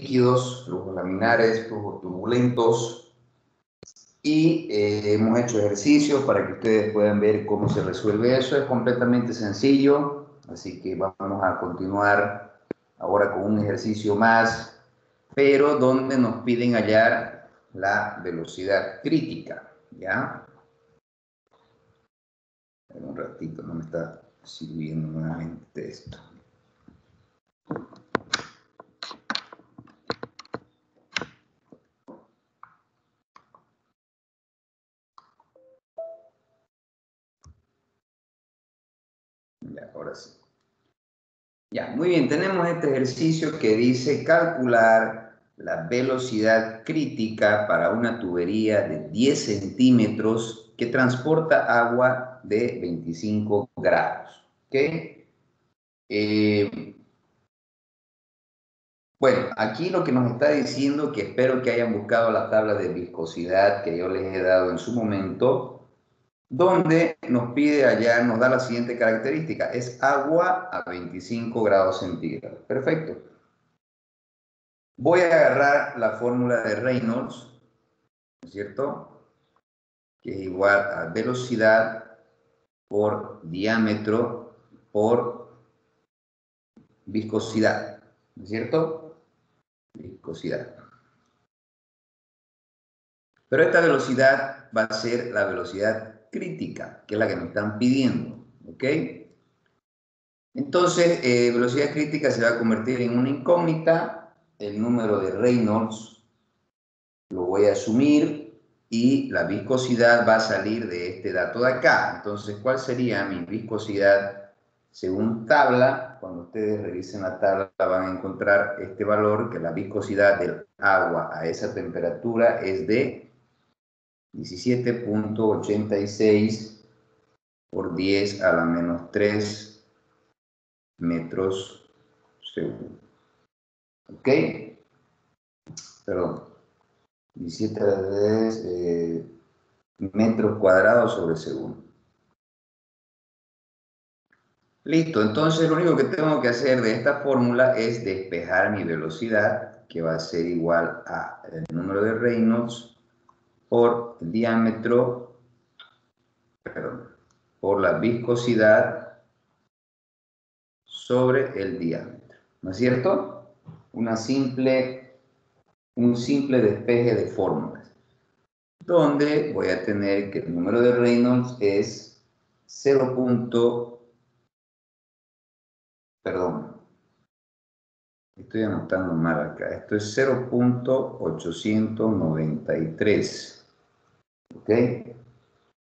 líquidos, flujos laminares, flujos turbulentos. Y hemos hecho ejercicios para que ustedes puedan ver cómo se resuelve eso. Es completamente sencillo, así que vamos a continuar ahora con un ejercicio más, pero donde nos piden hallar la velocidad crítica, ¿ya? En un ratito, no me está sirviendo nuevamente esto. Ya, ahora sí. Ya, muy bien, tenemos este ejercicio que dice calcular la velocidad crítica para una tubería de 10 centímetros que transporta agua de 25 grados. ¿Ok? Bueno, aquí lo que nos está diciendo, que espero que hayan buscado la tabla de viscosidad que yo les he dado en su momento, donde nos pide allá, nos da la siguiente característica, es agua a 25 grados centígrados. Perfecto. Voy a agarrar la fórmula de Reynolds, ¿no es cierto? Que es igual a velocidad por diámetro por viscosidad, ¿no es cierto? Viscosidad. Pero esta velocidad va a ser la velocidad crítica, que es la que me están pidiendo, ¿ok? Entonces, velocidad crítica se va a convertir en una incógnita, el número de Reynolds lo voy a asumir y la viscosidad va a salir de este dato de acá. Entonces, ¿cuál sería mi viscosidad según tabla? Cuando ustedes revisen la tabla van a encontrar este valor, que la viscosidad del agua a esa temperatura es de 17.86 por 10 a la menos 3 metros segundo. ¿Ok? Perdón. 17 metros cuadrados sobre segundo. Listo, entonces lo único que tengo que hacer de esta fórmula es despejar mi velocidad, que va a ser igual a el número de Reynolds por el diámetro, perdón, por la viscosidad sobre el diámetro. ¿No es cierto? Un simple despeje de fórmulas, donde voy a tener que el número de Reynolds es 0. Perdón, estoy anotando mal acá. Esto es 0.893. ¿Ok?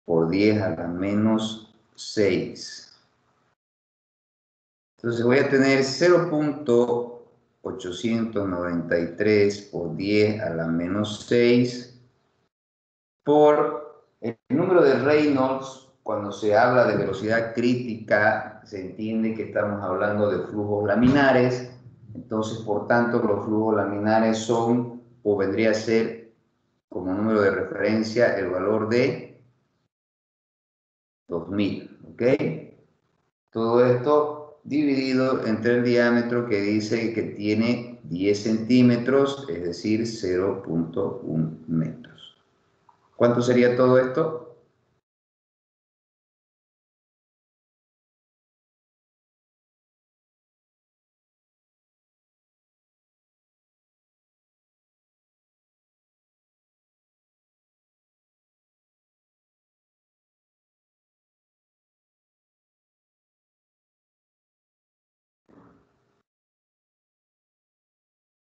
Por 10 a la menos 6. Entonces voy a tener 0.893 por 10 a la menos 6 por el número de Reynolds. Cuando se habla de velocidad crítica, se entiende que estamos hablando de flujos laminares. Entonces, por tanto, los flujos laminares son, o vendría a ser, como número de referencia, el valor de 2000. ¿Ok? Todo esto dividido entre el diámetro que dice que tiene 10 centímetros, es decir, 0.1 metros. ¿Cuánto sería todo esto?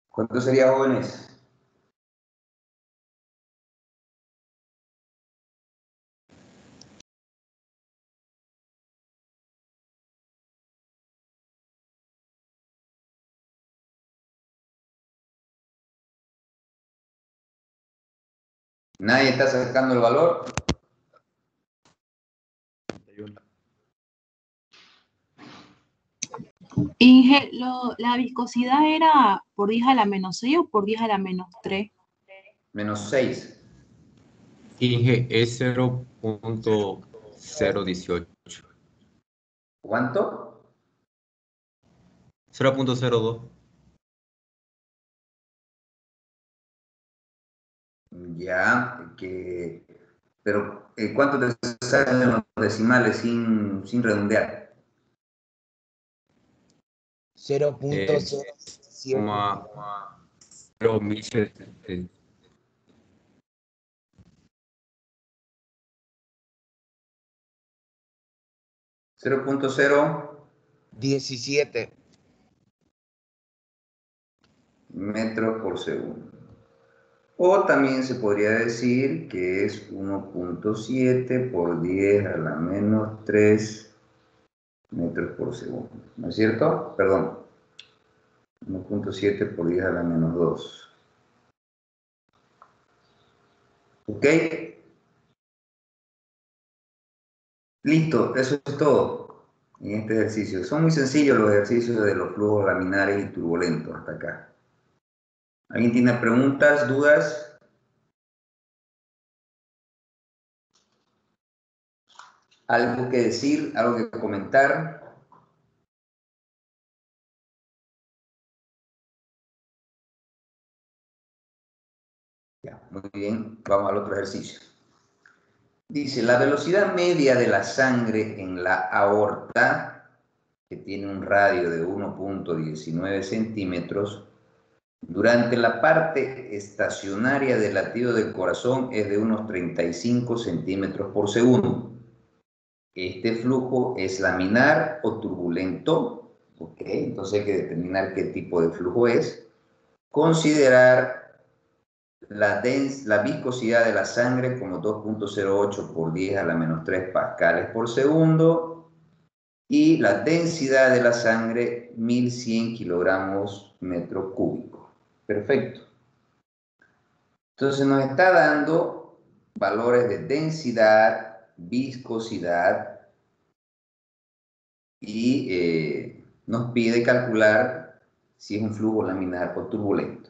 ¿Cuánto sería, jóvenes? ¿Nadie está sacando el valor? Inge, la viscosidad era por 10 a la menos 6 o por 10 a la menos 3. Menos 6. Inge es 0.018. ¿Cuánto? 0.02. Ya, pero ¿cuánto te salen los decimales sin redondear? 0.07. 0.017. 0.017 17. metros por segundo. O también se podría decir que es 1.7 por 10 a la menos 3 metros por segundo. ¿No es cierto? Perdón. 1.7 por 10 a la menos 2. ¿Ok? Listo, eso es todo en este ejercicio. Son muy sencillos los ejercicios de los flujos laminares y turbulentos hasta acá. ¿Alguien tiene preguntas, dudas? ¿Algo que decir? ¿Algo que comentar? Ya, muy bien. Vamos al otro ejercicio. Dice, la velocidad media de la sangre en la aorta, que tiene un radio de 1.19 centímetros, durante la parte estacionaria del latido del corazón es de unos 35 centímetros por segundo. Este flujo es laminar o turbulento, ¿ok? Entonces hay que determinar qué tipo de flujo es. Considerar la viscosidad de la sangre como 2.08 por 10 a la menos 3 pascales por segundo y la densidad de la sangre 1100 kilogramos metro cúbico. Perfecto. Entonces nos está dando valores de densidad, viscosidad y nos pide calcular si es un flujo laminar o turbulento.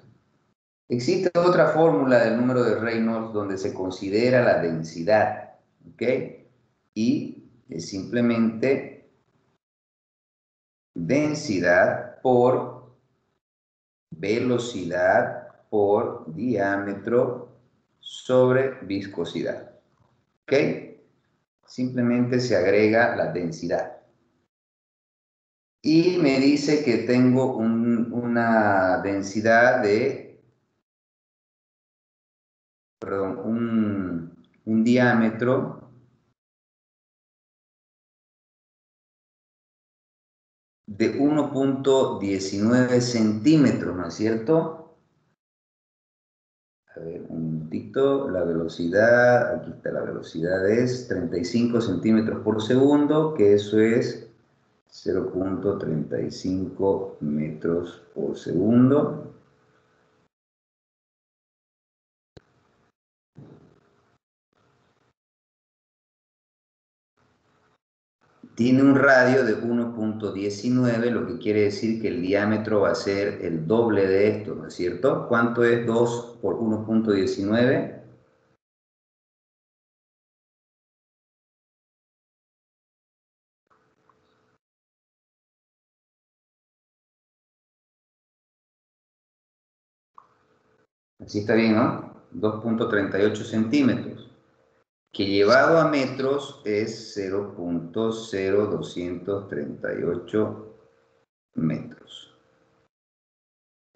Existe otra fórmula del número de Reynolds donde se considera la densidad, ¿ok? Y es simplemente densidad por velocidad por diámetro sobre viscosidad, ¿ok? Simplemente se agrega la densidad. Y me dice que tengo una densidad de, perdón, un diámetro de 1.19 centímetros, ¿no es cierto? A ver, un momentito, la velocidad, aquí está la velocidad, es 35 centímetros por segundo, que eso es 0.35 metros por segundo. Tiene un radio de 1.19, lo que quiere decir que el diámetro va a ser el doble de esto, ¿no es cierto? ¿Cuánto es 2 por 1.19? Así está bien, ¿no? 2.38 centímetros, que llevado a metros es 0.0238 metros.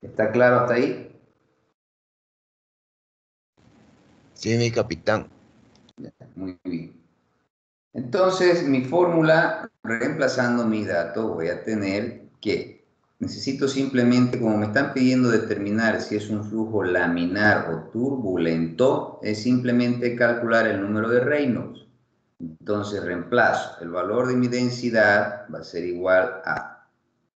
¿Está claro hasta ahí? Sí, mi capitán. Muy bien. Entonces, mi fórmula, reemplazando mis datos, voy a tener que necesito simplemente, como me están pidiendo determinar si es un flujo laminar o turbulento, es simplemente calcular el número de Reynolds. Entonces, reemplazo. El valor de mi densidad va a ser igual a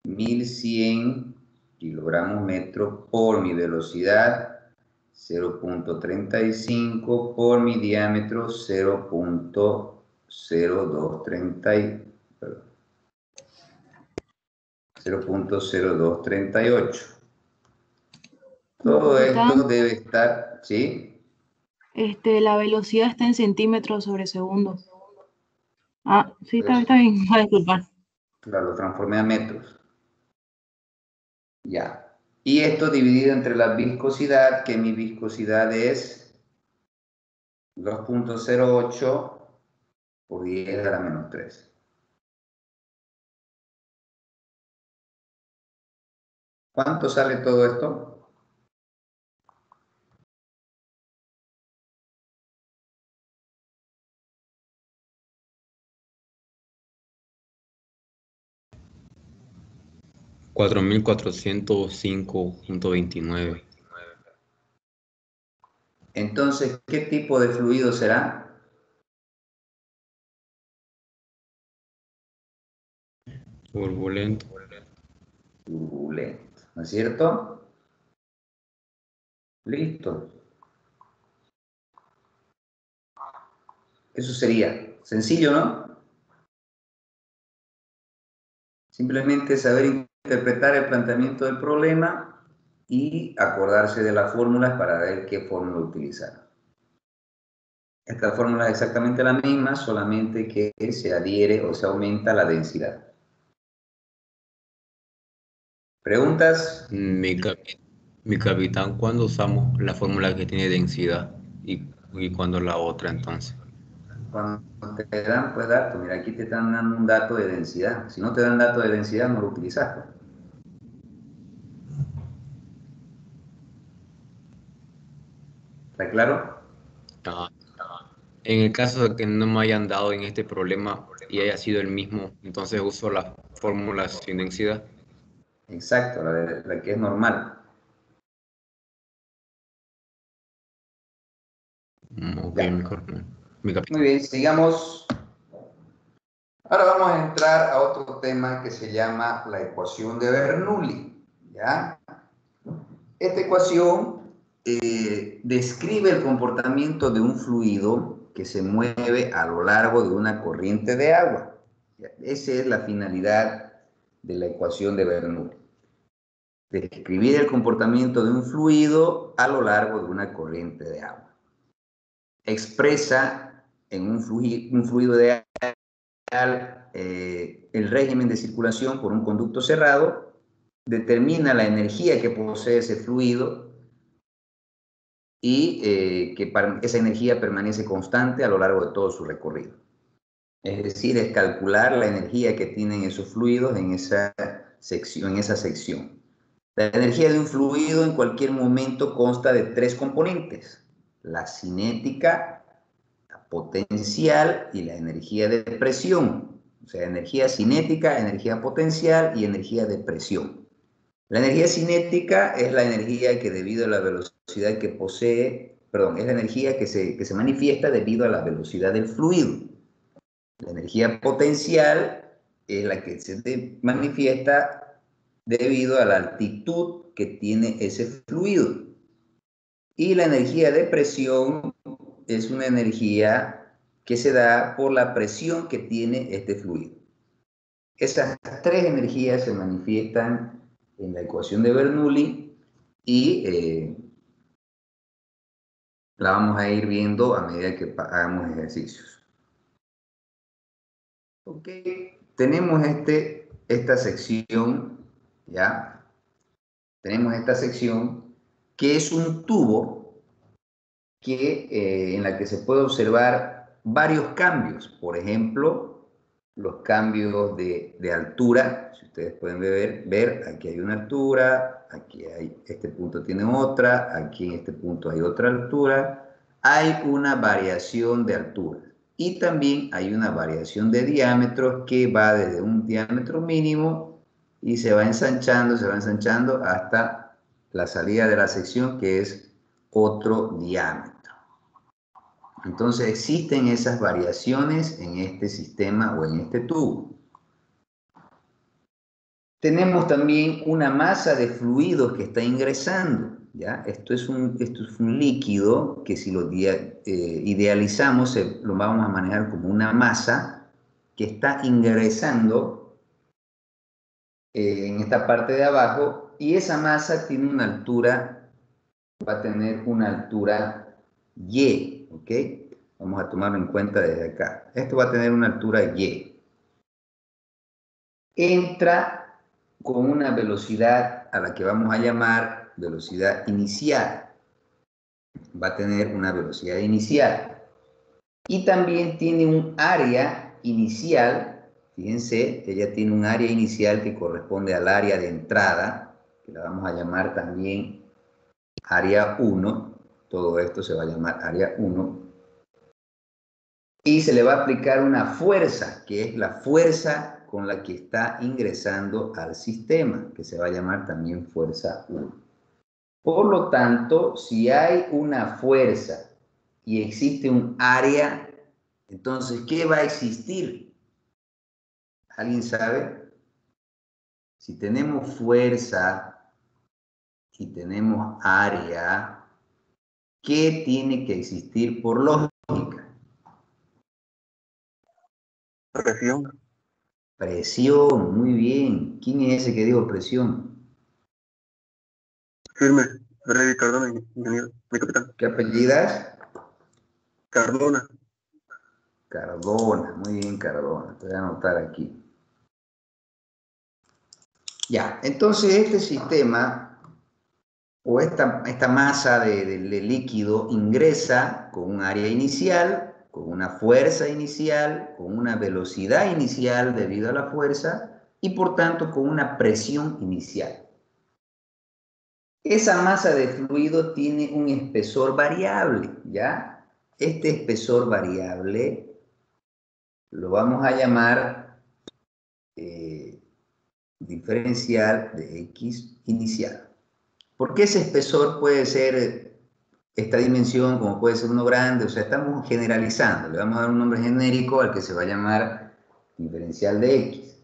1100 kilogramos metro por mi velocidad 0.35 por mi diámetro 0.0238. Todo Capitán, esto debe estar, ¿sí? la velocidad está en centímetros sobre segundo. Ah, sí, Pues, está bien, voy a disculpar. claro, lo transformé a metros. Ya. Y esto dividido entre la viscosidad, que mi viscosidad es 2.08 por 10 a la menos 3. ¿Cuánto sale todo esto? $4,405.29. Entonces, ¿qué tipo de fluido será? Turbulento. Turbulento, ¿no es cierto? Listo. Eso sería sencillo, ¿no? Simplemente saber interpretar el planteamiento del problema y acordarse de las fórmulas para ver qué fórmula utilizar. Esta fórmula es exactamente la misma, solamente que se adhiere o se aumenta la densidad. ¿Preguntas? Mi capitán, ¿cuándo usamos la fórmula que tiene densidad? ¿Y cuándo la otra entonces? Cuando te dan pues datos, mira, aquí te están dando un dato de densidad. Si no te dan dato de densidad, no lo utilizas. ¿Está claro? Ah, en el caso de que no me hayan dado en este problema y haya sido el mismo, entonces uso la fórmula sin densidad. Exacto, la que es normal. Ok, Ya. mi Muy capitán. bien, sigamos. Ahora vamos a entrar a otro tema que se llama la ecuación de Bernoulli. ¿Ya? Esta ecuación describe el comportamiento de un fluido que se mueve a lo largo de una corriente de agua. Esa es la finalidad de la ecuación de Bernoulli. Describir el comportamiento de un fluido a lo largo de una corriente de agua. Expresa en un fluido de agua el régimen de circulación por un conducto cerrado, determina la energía que posee ese fluido y que esa energía permanece constante a lo largo de todo su recorrido. Es decir, es calcular la energía que tienen esos fluidos en esa sección. La energía de un fluido en cualquier momento consta de tres componentes: la cinética, la potencial y la energía de presión. O sea, energía cinética, energía potencial y energía de presión. La energía cinética es la energía que debido a la velocidad que posee, perdón, es la energía que se manifiesta debido a la velocidad del fluido. La energía potencial es la que se manifiesta debido a la altitud que tiene ese fluido. Y la energía de presión es una energía que se da por la presión que tiene este fluido. Esas tres energías se manifiestan en la ecuación de Bernoulli y la vamos a ir viendo a medida que hagamos ejercicios. Ok, tenemos esta sección, ¿ya? Tenemos esta sección que es un tubo en la que se puede observar varios cambios. Por ejemplo, los cambios de altura. Si ustedes pueden ver, aquí hay una altura, este punto tiene otra, aquí en este punto hay otra altura. Hay una variación de altura. Y también hay una variación de diámetros que va desde un diámetro mínimo y se va ensanchando hasta la salida de la sección, que es otro diámetro. Entonces existen esas variaciones en este sistema o en este tubo. Tenemos también una masa de fluidos que está ingresando, ¿ya? Esto es un líquido que si lo idealizamos lo vamos a manejar como una masa que está ingresando en esta parte de abajo, y esa masa tiene una altura, va a tener una altura Y, ¿ok? Vamos a tomarlo en cuenta desde acá. Esto va a tener una altura Y. Entra con una velocidad a la que vamos a llamar velocidad inicial. Va a tener una velocidad inicial. Y también tiene un área inicial, fíjense, ella tiene un área inicial que corresponde al área de entrada, que la vamos a llamar también área 1, todo esto se va a llamar área 1, y se le va a aplicar una fuerza, que es la fuerza con la que está ingresando al sistema, que se va a llamar también fuerza 1. Por lo tanto, si hay una fuerza y existe un área, entonces, ¿qué va a existir? ¿Alguien sabe? Si tenemos fuerza y tenemos área, ¿qué tiene que existir por lógica? Presión. Presión, muy bien. ¿Quién es ese que dijo presión? Firme. Freddy Cardona, ingeniero, mi capitán. ¿Qué apellidas? Cardona. Cardona, muy bien, Cardona. Te voy a anotar aquí. Ya, entonces este sistema o esta masa de líquido ingresa con un área inicial, con una fuerza inicial, con una velocidad inicial debido a la fuerza y por tanto con una presión inicial. Esa masa de fluido tiene un espesor variable, ¿ya? Este espesor variable lo vamos a llamar diferencial de X inicial. ¿Por qué ese espesor puede ser esta dimensión, como puede ser uno grande? O sea, estamos generalizando, le vamos a dar un nombre genérico al que se va a llamar diferencial de X.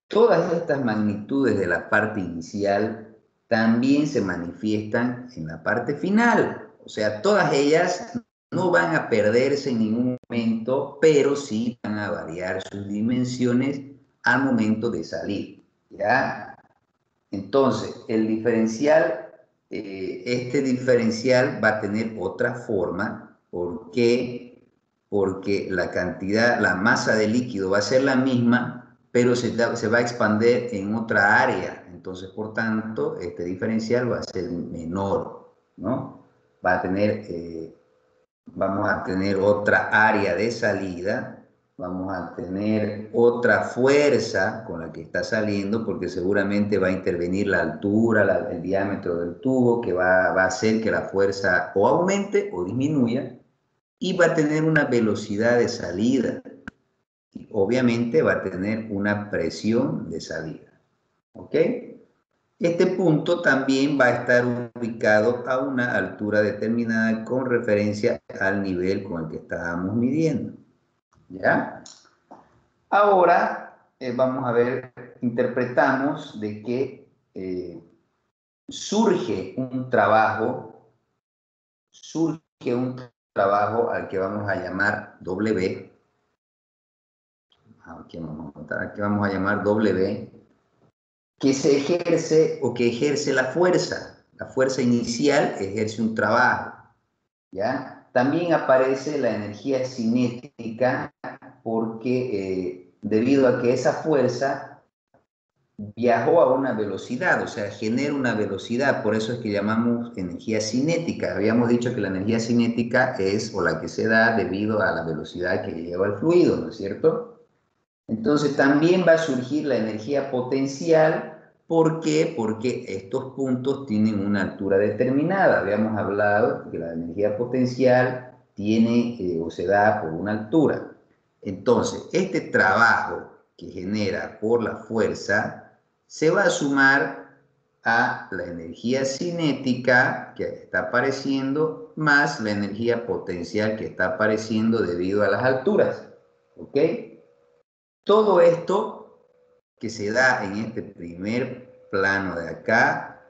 Todas estas magnitudes de la parte inicial también se manifiestan en la parte final. O sea, todas ellas no van a perderse en ningún momento, pero sí van a variar sus dimensiones al momento de salir, ¿ya? Entonces, el diferencial, este diferencial va a tener otra forma. ¿Por qué? Porque la cantidad, la masa de líquido va a ser la misma, pero se va a expandir en otra área. Entonces, por tanto, este diferencial va a ser menor, ¿no? Va a tener, vamos a tener otra área de salida, vamos a tener otra fuerza con la que está saliendo, porque seguramente va a intervenir la altura, el diámetro del tubo, que va a hacer que la fuerza o aumente o disminuya, y va a tener una velocidad de salida. Y obviamente va a tener una presión de salida. ¿Ok? Este punto también va a estar ubicado a una altura determinada con referencia al nivel con el que estábamos midiendo. ¿Ya? Ahora vamos a ver, interpretamos de que surge un trabajo al que vamos a llamar W. Aquí vamos a notar, aquí vamos a llamar W, que se ejerce o que ejerce la fuerza inicial ejerce un trabajo, ¿ya? También aparece la energía cinética porque debido a que esa fuerza viajó a una velocidad, o sea, genera una velocidad, por eso es que llamamos energía cinética. Habíamos dicho que la energía cinética es o la que se da debido a la velocidad que lleva el fluido, ¿no es cierto? Entonces también va a surgir la energía potencial. ¿Por qué? Porque estos puntos tienen una altura determinada. Habíamos hablado que la energía potencial tiene o se da por una altura. Entonces, este trabajo que genera por la fuerza se va a sumar a la energía cinética que está apareciendo más la energía potencial que está apareciendo debido a las alturas. ¿Ok? Todo esto que se da en este primer plano de acá,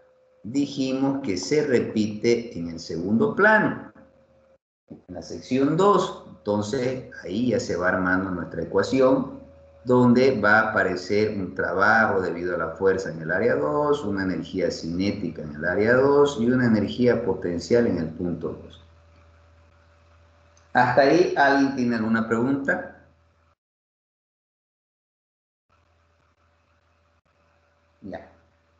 dijimos que se repite en el segundo plano, en la sección 2. Entonces, ahí ya se va armando nuestra ecuación, donde va a aparecer un trabajo debido a la fuerza en el área 2, una energía cinética en el área 2 y una energía potencial en el punto 2. ¿Hasta ahí alguien tiene alguna pregunta? Ya.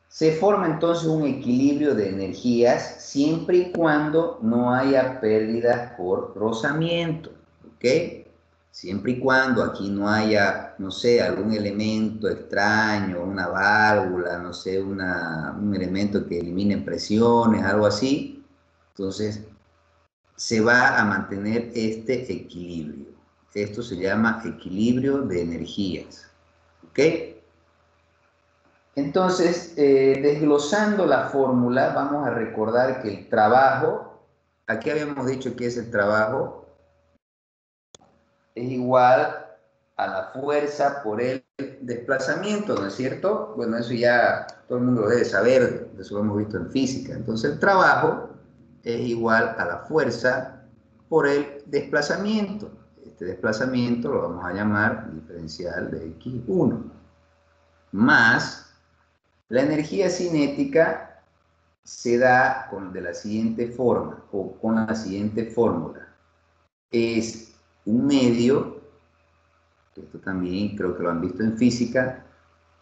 Se forma entonces un equilibrio de energías siempre y cuando no haya pérdidas por rozamiento. ¿Ok? ¿ok? Siempre y cuando aquí no haya, no sé, algún elemento extraño, una válvula, no sé, un elemento que elimine presiones, algo así, entonces se va a mantener este equilibrio. Esto se llama equilibrio de energías, ¿ok? Entonces, desglosando la fórmula, vamos a recordar que el trabajo, aquí habíamos dicho que es el trabajo, es igual a la fuerza por el desplazamiento, ¿no es cierto? Bueno, eso ya todo el mundo lo debe saber, eso lo hemos visto en física. Entonces, el trabajo es igual a la fuerza por el desplazamiento. Este desplazamiento lo vamos a llamar diferencial de X1, más la energía cinética se da de la siguiente forma, o con la siguiente fórmula. Es un medio, esto también creo que lo han visto en física,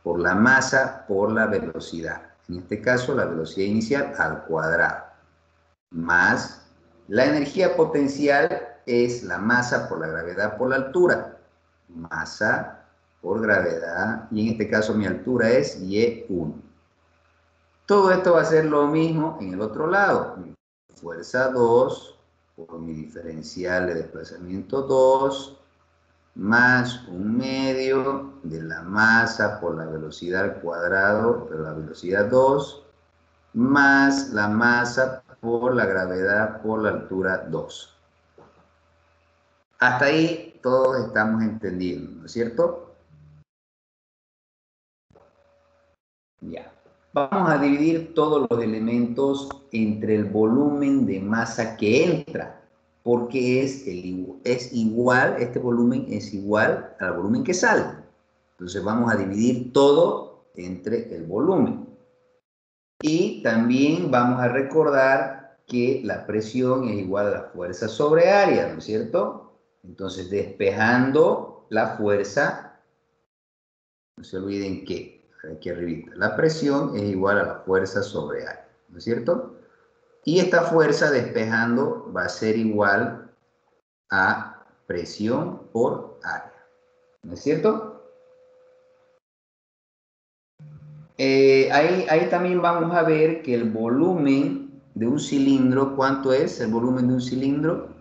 por la masa por la velocidad. En este caso, la velocidad inicial al cuadrado, más la energía potencial es la masa por la gravedad por la altura. Masa por gravedad, y en este caso mi altura es Y1. Todo esto va a ser lo mismo en el otro lado. Mi fuerza 2 por mi diferencial de desplazamiento 2 más un medio de la masa por la velocidad al cuadrado, pero la velocidad 2, más la masa por la gravedad por la altura 2. Hasta ahí todos estamos entendiendo, ¿no es cierto? Ya. Vamos a dividir todos los elementos entre el volumen de masa que entra, porque es igual, este volumen es igual al volumen que sale. Entonces vamos a dividir todo entre el volumen. Y también vamos a recordar que la presión es igual a la fuerza sobre área, ¿no es cierto? Entonces, despejando la fuerza, no se olviden que aquí arribita, la presión es igual a la fuerza sobre área, ¿no es cierto? Y esta fuerza despejando va a ser igual a presión por área, ¿no es cierto? Ahí también vamos a ver que el volumen de un cilindro, ¿cuánto es el volumen de un cilindro?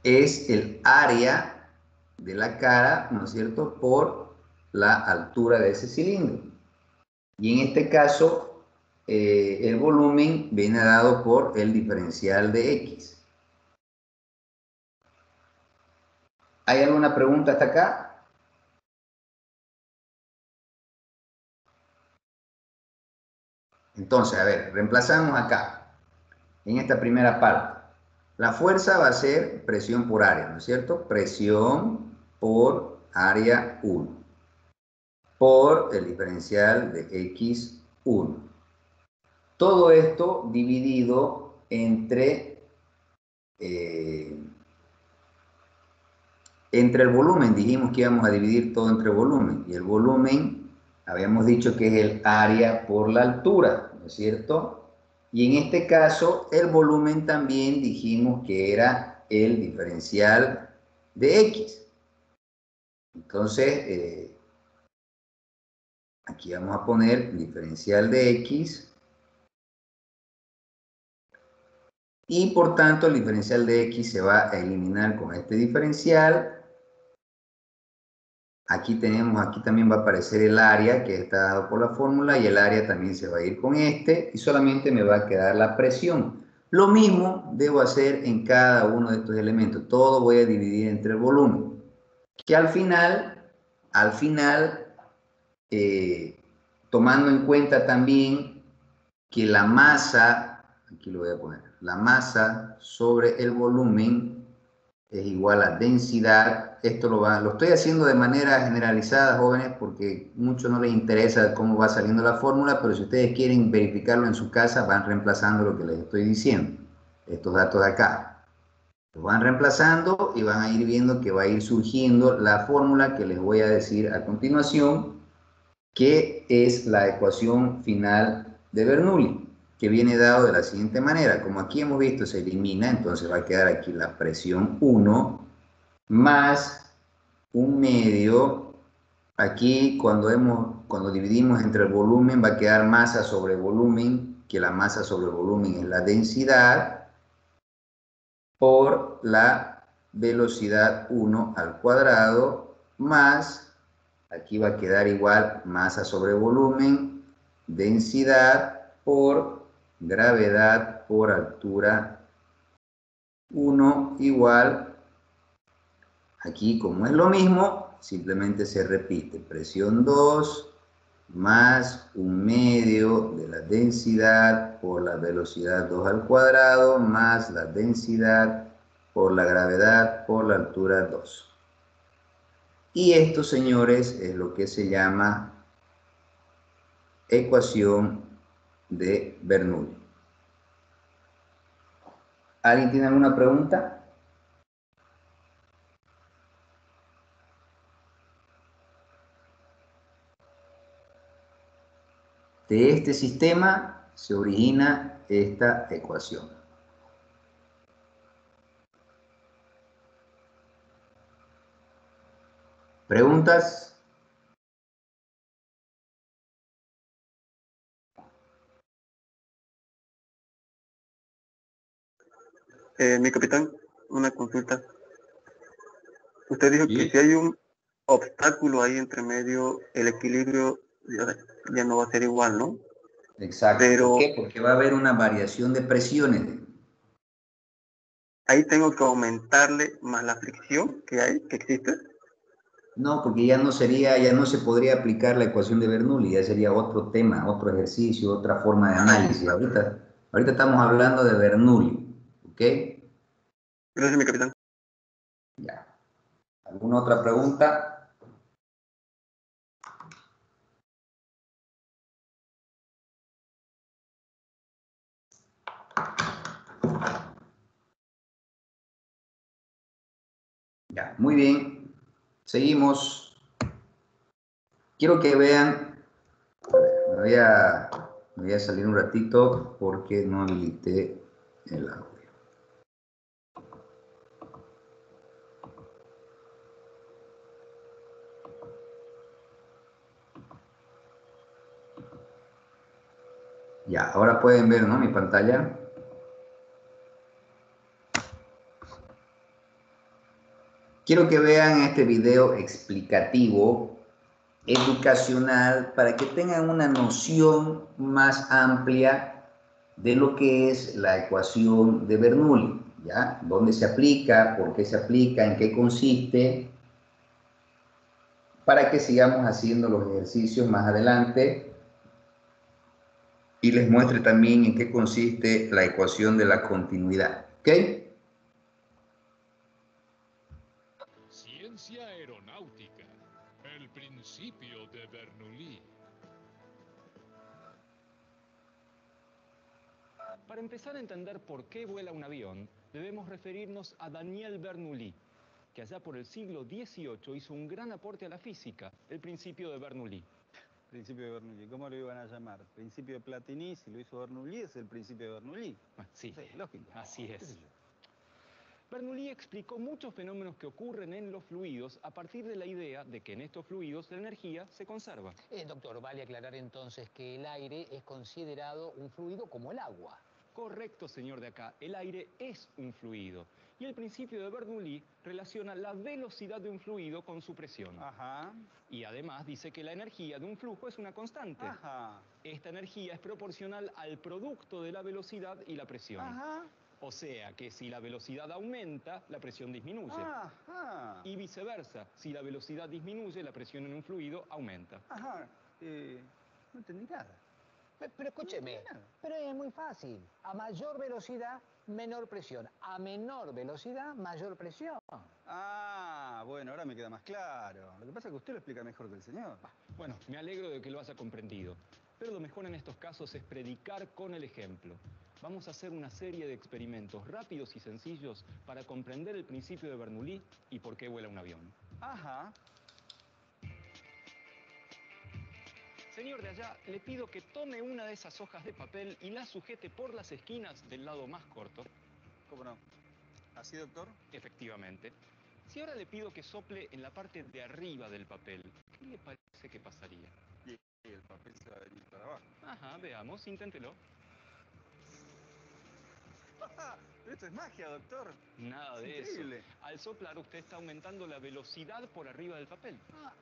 Es el área de la cara, ¿no es cierto?, por la altura de ese cilindro. Y en este caso, el volumen viene dado por el diferencial de X. ¿Hay alguna pregunta hasta acá? Entonces, a ver, reemplazamos acá, en esta primera parte. La fuerza va a ser presión por área, ¿no es cierto? Presión por área 1, por el diferencial de X1. Todo esto dividido entre el volumen. Dijimos que íbamos a dividir todo entre volumen. Y el volumen, habíamos dicho que es el área por la altura, ¿no es cierto? Y en este caso, el volumen también dijimos que era el diferencial de X. Entonces, aquí vamos a poner el diferencial de X. Y por tanto, el diferencial de X se va a eliminar con este diferencial. Aquí también va a aparecer el área que está dado por la fórmula, y el área también se va a ir con este, y solamente me va a quedar la presión. Lo mismo debo hacer en cada uno de estos elementos. Todo voy a dividir entre el volumen. Que al final, tomando en cuenta también que la masa, aquí lo voy a poner, la masa sobre el volumen es igual a densidad. Esto lo estoy haciendo de manera generalizada, jóvenes, porque mucho no les interesa cómo va saliendo la fórmula, pero si ustedes quieren verificarlo en su casa, van reemplazando lo que les estoy diciendo, estos datos de acá. Los van reemplazando y van a ir viendo que va a ir surgiendo la fórmula que les voy a decir a continuación, que es la ecuación final de Bernoulli. que viene dado de la siguiente manera. Como aquí hemos visto se elimina, entonces va a quedar aquí la presión 1 más 1/2. Aquí cuando dividimos entre el volumen va a quedar masa sobre volumen, que la masa sobre volumen es la densidad, por la velocidad 1 al cuadrado, más, aquí va a quedar igual, masa sobre volumen, densidad por gravedad por altura 1 igual, aquí como es lo mismo, simplemente se repite, presión 2 más 1/2 de la densidad por la velocidad 2 al cuadrado más la densidad por la gravedad por la altura 2. Y esto, señores, es lo que se llama ecuación de Bernoulli. ¿Alguien tiene alguna pregunta? De este sistema se origina esta ecuación. ¿Preguntas? Mi capitán, una consulta. Usted dijo que Sí. si hay un obstáculo ahí entre medio, el equilibrio ya no va a ser igual, ¿no? Exacto. Pero ¿Por qué? Porque va a haber una variación de presiones. ahí tengo que aumentarle más la fricción que hay, que existe. No, porque ya no se podría aplicar la ecuación de Bernoulli, ya sería otro tema, otro ejercicio, otra forma de análisis. Ahorita estamos hablando de Bernoulli, ¿ok? Gracias, mi capitán. Ya. ¿Alguna otra pregunta? Ya, muy bien. Seguimos. Quiero que vean, me voy a salir un ratito porque no habilité el audio. Ya, ahora pueden ver, ¿no? Mi pantalla. Quiero que vean este video explicativo, educacional, para que tengan una noción más amplia de lo que es la ecuación de Bernoulli, ¿ya? ¿Dónde se aplica? ¿Por qué se aplica? ¿En qué consiste? Para que sigamos haciendo los ejercicios más adelante y les muestre también en qué consiste la ecuación de la continuidad, ¿ok? Ciencia aeronáutica. El principio de Bernoulli. Para empezar a entender por qué vuela un avión, debemos referirnos a Daniel Bernoulli, que allá por el siglo XVIII hizo un gran aporte a la física, el principio de Bernoulli. Principio de Bernoulli, ¿cómo lo iban a llamar? Principio de Platini, si lo hizo Bernoulli, es el principio de Bernoulli. Sí, lógico. así ¿Qué es. sé yo? Bernoulli explicó muchos fenómenos que ocurren en los fluidos a partir de la idea de que en estos fluidos la energía se conserva. Doctor, vale aclarar entonces que el aire es considerado un fluido como el agua. Correcto, señor de acá, el aire es un fluido. Y el principio de Bernoulli relaciona la velocidad de un fluido con su presión. Ajá, Y además dice que la energía de un flujo es una constante. ajá, Esta energía es proporcional al producto de la velocidad y la presión. ajá, O sea que si la velocidad aumenta, la presión disminuye. ajá, Y viceversa, si la velocidad disminuye, la presión en un fluido aumenta. ajá. No entendí nada. Pero escúcheme, pero es muy fácil. A mayor velocidad, menor presión. A menor velocidad, mayor presión. Ah, bueno, ahora me queda más claro. Lo que pasa es que usted lo explica mejor que el señor. Bueno, me alegro de que lo haya comprendido. Pero lo mejor en estos casos es predicar con el ejemplo. Vamos a hacer una serie de experimentos rápidos y sencillos para comprender el principio de Bernoulli y por qué vuela un avión. Ajá. Señor de allá, le pido que tome una de esas hojas de papel y la sujete por las esquinas del lado más corto. ¿Cómo no? ¿Así, doctor? Efectivamente. Si ahora le pido que sople en la parte de arriba del papel, ¿qué le parece que pasaría? Y el papel se va a venir para abajo. Ajá, veamos, inténtelo. Pero esto es magia, doctor. Nada Es de increíble. eso. Al soplar usted está aumentando la velocidad por arriba del papel. Ah,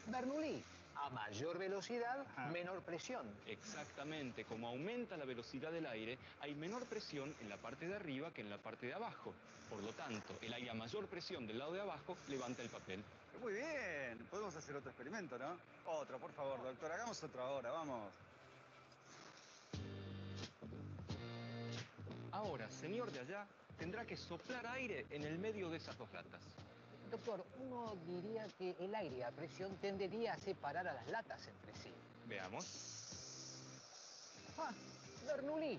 Bernoulli, a mayor velocidad, Ajá. menor presión. Exactamente, como aumenta la velocidad del aire, hay menor presión en la parte de arriba que en la parte de abajo. Por lo tanto, el aire a mayor presión del lado de abajo levanta el papel. Muy bien. Podemos hacer otro experimento, ¿no? Otro, por favor, doctor. Hagamos otro ahora, vamos. Ahora, señor de allá, tendrá que soplar aire en el medio de esas dos latas. Doctor, uno diría que el aire a presión tendería a separar a las latas entre sí. Veamos. Ah, Bernoulli,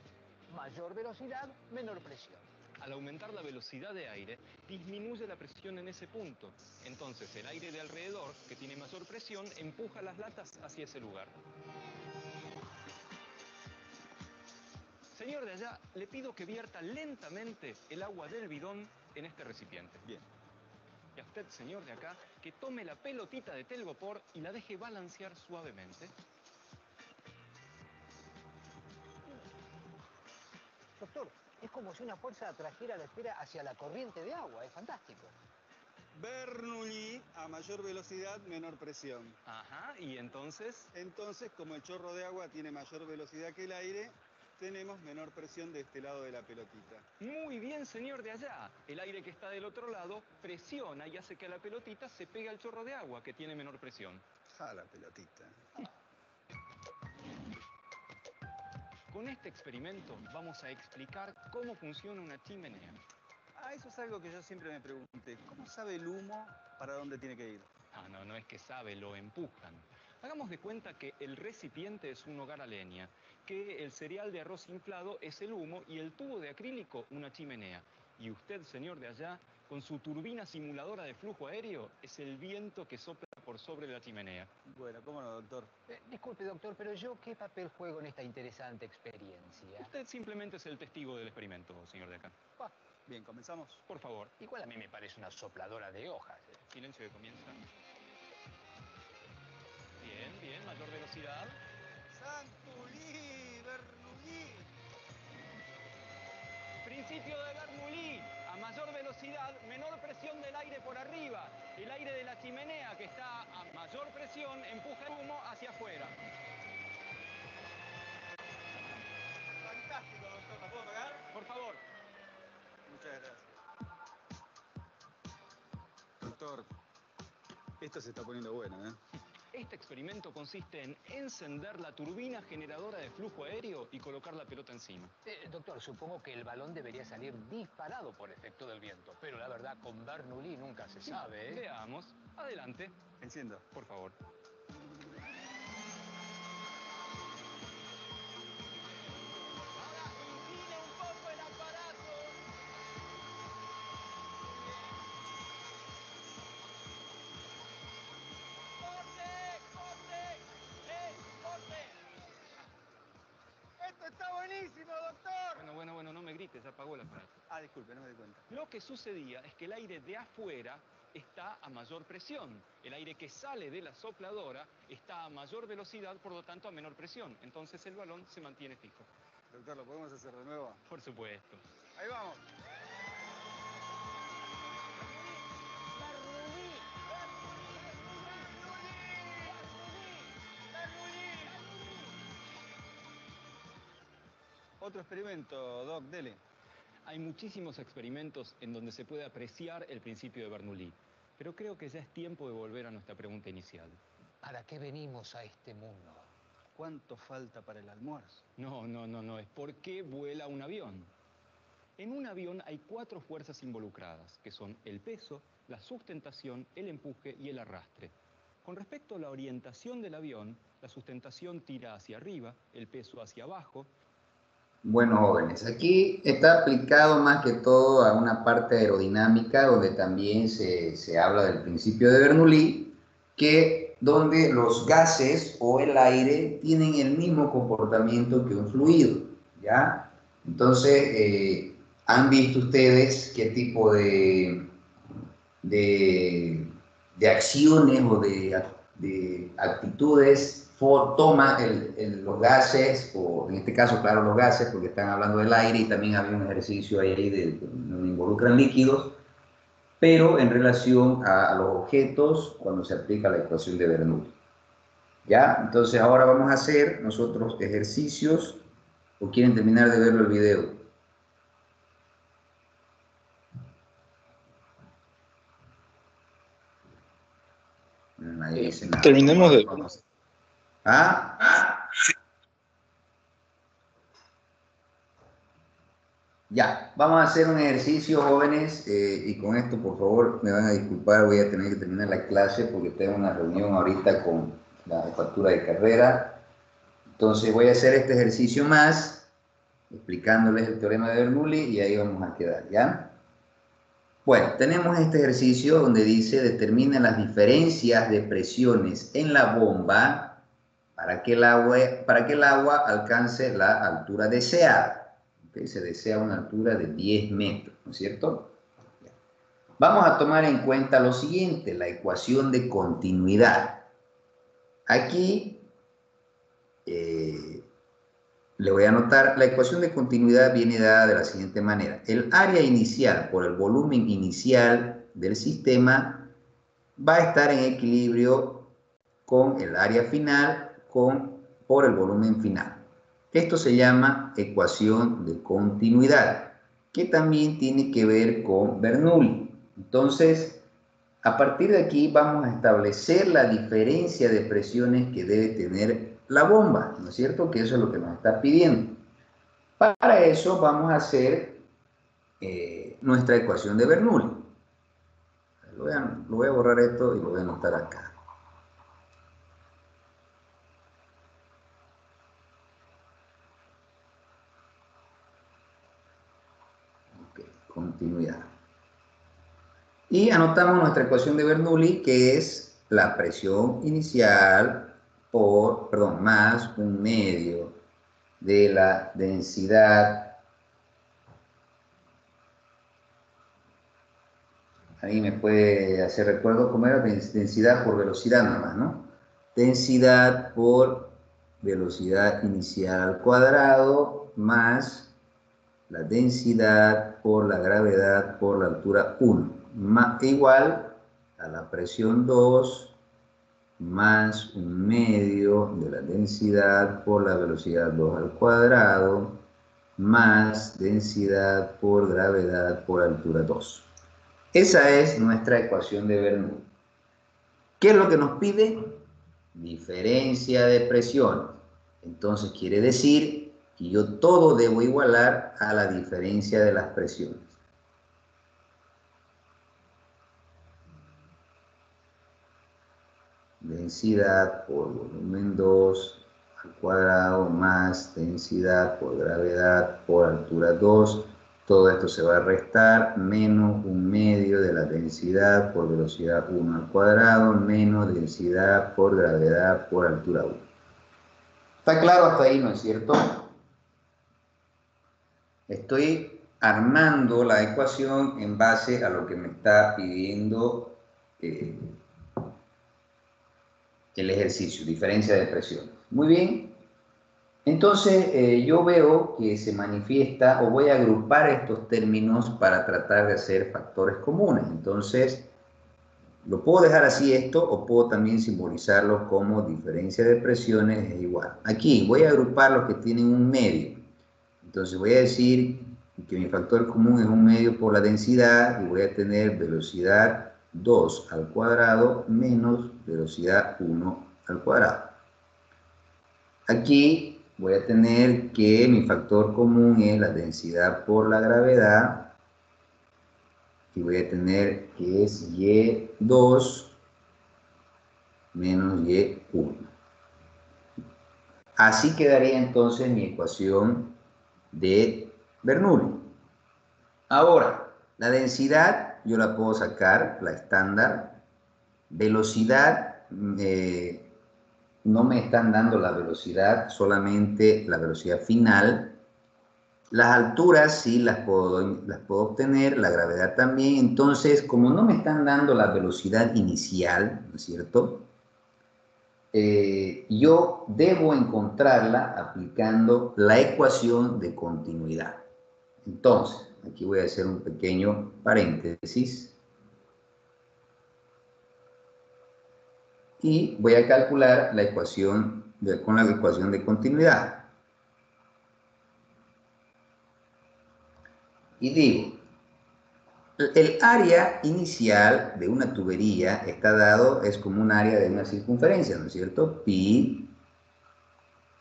mayor velocidad, menor presión. Al aumentar la velocidad de aire, disminuye la presión en ese punto. Entonces, el aire de alrededor, que tiene mayor presión, empuja las latas hacia ese lugar. Señor de allá, le pido que vierta lentamente el agua del bidón en este recipiente. Bien. Y a usted, señor de acá, que tome la pelotita de telgopor y la deje balancear suavemente. Doctor, es como si una fuerza trajera la esfera hacia la corriente de agua. Es fantástico. Bernoulli, a mayor velocidad, menor presión. Ajá, y entonces... Entonces, como el chorro de agua tiene mayor velocidad que el aire, tenemos menor presión de este lado de la pelotita. Muy bien, señor de allá. El aire que está del otro lado presiona y hace que a la pelotita se pegue al chorro de agua, que tiene menor presión. Ja, la pelotita. Con este experimento vamos a explicar cómo funciona una chimenea. Ah, eso es algo que yo siempre me pregunté. ¿Cómo sabe el humo para dónde tiene que ir? Ah, no, no es que sabe, lo empujan. Hagamos de cuenta que el recipiente es un hogar a leña, que el cereal de arroz inflado es el humo y el tubo de acrílico una chimenea. Y usted, señor de allá, con su turbina simuladora de flujo aéreo, es el viento que sopla por sobre la chimenea. Bueno, ¿cómo no, doctor? Disculpe, doctor, pero yo, ¿qué papel juego en esta interesante experiencia? Usted simplemente es el testigo del experimento, señor de acá. Ah, Bien, ¿comenzamos? Por favor, igual a mí me parece una sopladora de hojas. silencio que comienza. Bien, bien, mayor velocidad. ¡Santulí! ¡Bernoulli! Principio de Bernoulli. A mayor velocidad, menor presión del aire por arriba. El aire de la chimenea, que está a mayor presión, empuja el humo hacia afuera. Fantástico, doctor. ¿La puedo pagar? Por favor. Muchas gracias. Doctor, esto se está poniendo bueno, ¿eh? Este experimento consiste en encender la turbina generadora de flujo aéreo y colocar la pelota encima. Doctor, supongo que el balón debería salir disparado por efecto del viento, pero la verdad, con Bernoulli nunca se sabe, ¿eh? Veamos. Adelante, Enciendo. por favor. Ahora incline un poco el aparato. ¡Corte! ¡Corte! ¡Corte! ¡Esto está buenísimo, doctor! Bueno, no me grites, ya apagó el aparato. Ah, disculpe, no me di cuenta. Lo que sucedía es que el aire de afuera está a mayor presión. El aire que sale de la sopladora está a mayor velocidad, por lo tanto a menor presión. Entonces el balón se mantiene fijo. Doctor, ¿lo podemos hacer de nuevo? Por supuesto. Ahí vamos. Otro experimento, Doc, dele. Hay muchísimos experimentos en donde se puede apreciar el principio de Bernoulli, pero creo que ya es tiempo de volver a nuestra pregunta inicial. ¿Para qué venimos a este mundo? ¿Cuánto falta para el almuerzo? No, es ¿por qué vuela un avión? En un avión hay 4 fuerzas involucradas, que son el peso, la sustentación, el empuje y el arrastre. Con respecto a la orientación del avión, la sustentación tira hacia arriba, el peso hacia abajo. Bueno, jóvenes, aquí está aplicado más que todo a una parte aerodinámica donde también se habla del principio de Bernoulli, que donde los gases o el aire tienen el mismo comportamiento que un fluido, ¿ya? Entonces, ¿han visto ustedes qué tipo de acciones o de actitudes toma los gases, o en este caso, claro, los gases, porque están hablando del aire y también había un ejercicio ahí donde involucran líquidos, pero en relación a los objetos cuando se aplica la ecuación de Bernoulli. ¿Ya? Entonces ahora vamos a hacer nosotros ejercicios, o quieren terminar de verlo el video. Nadie dice nada. Terminemos de... ¿Ah? Ya, vamos a hacer un ejercicio, jóvenes, y con esto, por favor, me van a disculpar, voy a tener que terminar la clase porque tengo una reunión ahorita con la jefatura de carrera. Entonces voy a hacer este ejercicio más, explicándoles el teorema de Bernoulli, y ahí vamos a quedar, ¿ya? Bueno, tenemos este ejercicio donde dice, determina las diferencias de presiones en la bomba para que el agua alcance la altura deseada. Se desea una altura de 10 metros, ¿no es cierto? Vamos a tomar en cuenta lo siguiente, la ecuación de continuidad. Aquí le voy a anotar, la ecuación de continuidad viene dada de la siguiente manera. El área inicial por el volumen inicial del sistema va a estar en equilibrio con el área final por el volumen final. Esto se llama ecuación de continuidad, que también tiene que ver con Bernoulli. Entonces, a partir de aquí vamos a establecer la diferencia de presiones que debe tener la bomba, ¿no es cierto? Que eso es lo que nos está pidiendo. Para eso vamos a hacer nuestra ecuación de Bernoulli. Lo voy a borrar esto y lo voy a anotar acá. Continuidad. Y anotamos nuestra ecuación de Bernoulli, que es la presión inicial más un medio de la densidad. ¿Alguien me puede hacer recuerdo cómo era? Densidad por velocidad nada más, ¿no? Densidad por velocidad inicial al cuadrado más la densidad por la gravedad por la altura 1, igual a la presión 2 más un medio de la densidad por la velocidad 2 al cuadrado más densidad por gravedad por altura 2. Esa es nuestra ecuación de Bernoulli. ¿Qué es lo que nos pide? Diferencia de presiones. Entonces quiere decir que yo todo debo igualar a la diferencia de las presiones. Densidad por volumen 2 al cuadrado más densidad por gravedad por altura 2. Todo esto se va a restar menos un medio de la densidad por velocidad 1 al cuadrado menos densidad por gravedad por altura 1. ¿Está claro hasta ahí, no es cierto? Estoy armando la ecuación en base a lo que me está pidiendo el ejercicio, diferencia de presión. Muy bien. Entonces, yo veo que se manifiesta, o voy a agrupar estos términos para tratar de hacer factores comunes. Entonces, lo puedo dejar así esto, o puedo también simbolizarlo como diferencia de presiones es igual. Aquí voy a agrupar los que tienen un medio. Entonces voy a decir que mi factor común es un medio por la densidad, y voy a tener velocidad 2 al cuadrado menos velocidad 1 al cuadrado. Aquí voy a tener que mi factor común es la densidad por la gravedad, y voy a tener que es Y2 menos Y1. Así quedaría entonces mi ecuación de Bernoulli. Ahora, la densidad yo la puedo sacar, la estándar. Velocidad no me están dando la velocidad, solamente la velocidad final. Las alturas sí las puedo obtener, la gravedad también. Entonces, como no me están dando la velocidad inicial, ¿no es cierto? Yo debo encontrarla aplicando la ecuación de continuidad. Entonces, aquí voy a hacer un pequeño paréntesis. Y voy a calcular la ecuación con la ecuación de continuidad. Y digo, el área inicial de una tubería está dado, es como un área de una circunferencia, ¿no es cierto? Pi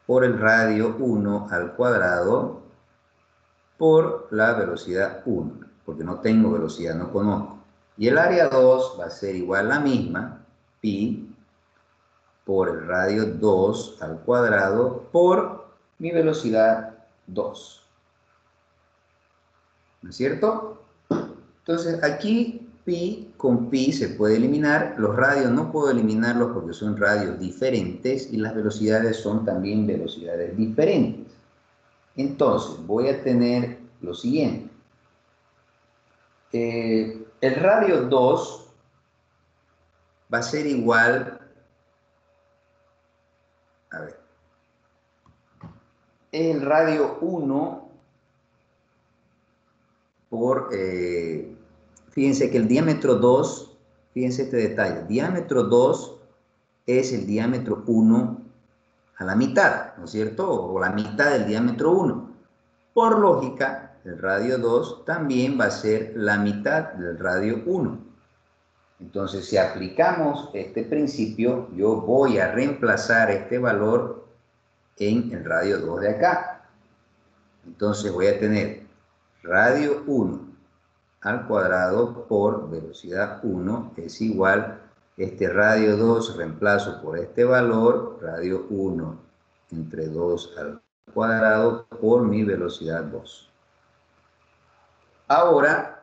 por el radio 1 al cuadrado por la velocidad 1, porque no tengo velocidad, no conozco. Y el área 2 va a ser igual a la misma, pi por el radio 2 al cuadrado por mi velocidad 2. ¿No es cierto? Entonces aquí pi con pi se puede eliminar. Los radios no puedo eliminarlos porque son radios diferentes y las velocidades son también velocidades diferentes. Entonces voy a tener lo siguiente. El radio 2 va a ser igual, a ver, el radio 1 por, fíjense que el diámetro 2, fíjense este detalle, el diámetro 2 es el diámetro 1 a la mitad, ¿no es cierto? O la mitad del diámetro 1. Por lógica, el radio 2 también va a ser la mitad del radio 1. Entonces, si aplicamos este principio, yo voy a reemplazar este valor en el radio 2 de acá. Entonces voy a tener radio 1 al cuadrado por velocidad 1 es igual, este radio 2 reemplazo por este valor, radio 1 entre 2 al cuadrado por mi velocidad 2. Ahora,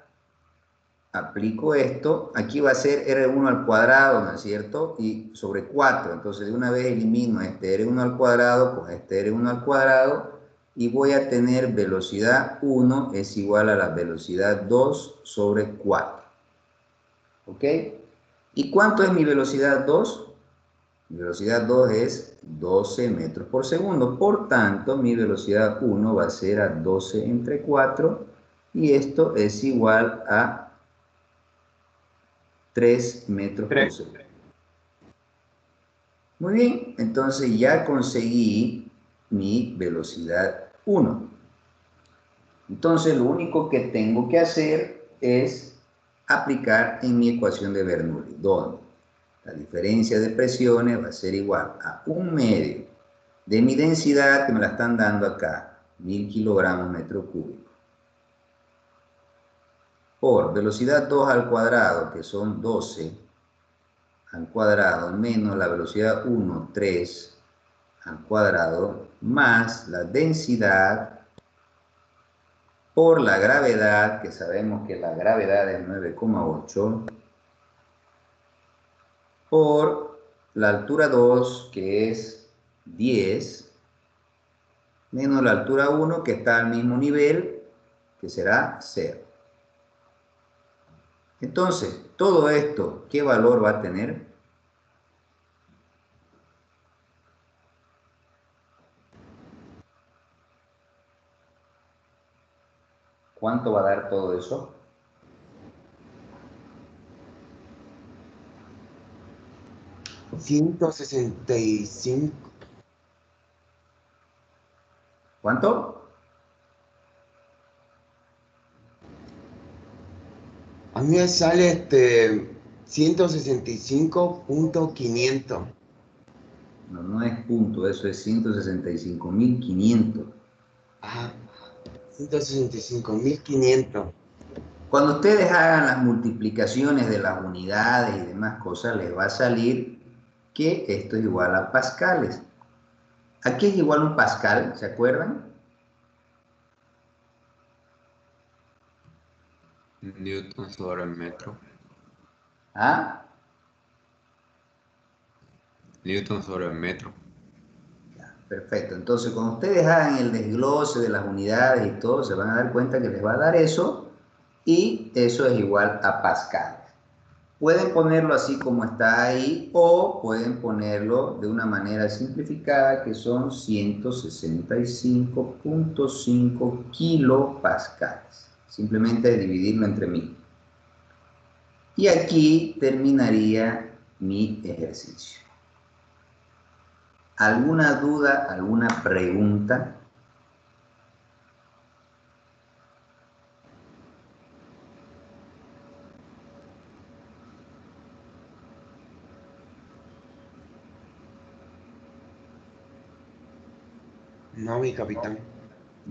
aplico esto, aquí va a ser R1 al cuadrado, ¿no es cierto? Y sobre 4, entonces de una vez elimino este R1 al cuadrado con este R1 al cuadrado, y voy a tener velocidad 1 es igual a la velocidad 2 sobre 4. ¿Ok? ¿Y cuánto es mi velocidad 2? Mi velocidad 2 es 12 metros por segundo. Por tanto, mi velocidad 1 va a ser a 12 entre 4. Y esto es igual a 3 metros por segundo. Muy bien, entonces ya conseguí mi velocidad 1. Entonces lo único que tengo que hacer es aplicar en mi ecuación de Bernoulli, donde la diferencia de presiones va a ser igual a 1/2 de mi densidad, que me la están dando acá, 1000 kilogramos metro cúbico, por velocidad 2 al cuadrado, que son 12 al cuadrado, menos la velocidad 1, 3 al cuadrado, más la densidad por la gravedad, que sabemos que la gravedad es 9,8, por la altura 2, que es 10, menos la altura 1, que está al mismo nivel, que será 0. Entonces, todo esto, ¿qué valor va a tener? ¿Cuánto va a dar todo eso? $165. ¿Cuánto? A mí me sale 165.500. No, no es punto, eso es 165.500. Ah, 165.500. Cuando ustedes hagan las multiplicaciones de las unidades y demás cosas, les va a salir que esto es igual a pascales. ¿A qué es igual un pascal? ¿Se acuerdan? Newton sobre el metro. ¿Ah? Newton sobre el metro. Perfecto. Entonces, cuando ustedes hagan el desglose de las unidades y todo, se van a dar cuenta que les va a dar eso, y eso es igual a pascal. Pueden ponerlo así como está ahí, o pueden ponerlo de una manera simplificada, que son 165.5 kilopascales. Simplemente dividirlo entre 1000. Y aquí terminaría mi ejercicio. ¿Alguna duda, alguna pregunta? No, mi capitán.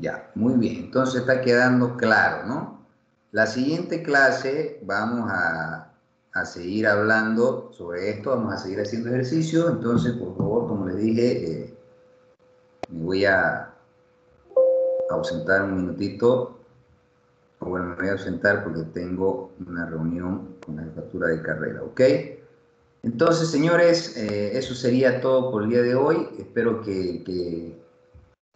Ya, muy bien. Entonces está quedando claro, ¿no? La siguiente clase vamos a seguir hablando sobre esto, vamos a seguir haciendo ejercicio. Entonces, por favor, como les dije, me voy a ausentar un minutito. O bueno, me voy a ausentar porque tengo una reunión con la jefatura de carrera, ¿ok? Entonces, señores, eso sería todo por el día de hoy. Espero que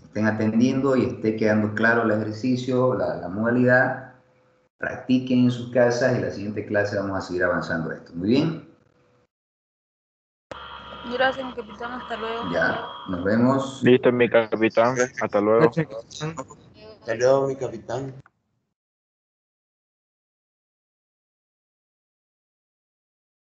estén atendiendo y esté quedando claro el ejercicio, la modalidad. Practiquen en sus casas y la siguiente clase vamos a seguir avanzando esto. Muy bien. Gracias, mi capitán. Hasta luego. Ya, nos vemos. Listo, mi capitán. Hasta luego. Hasta luego, mi capitán.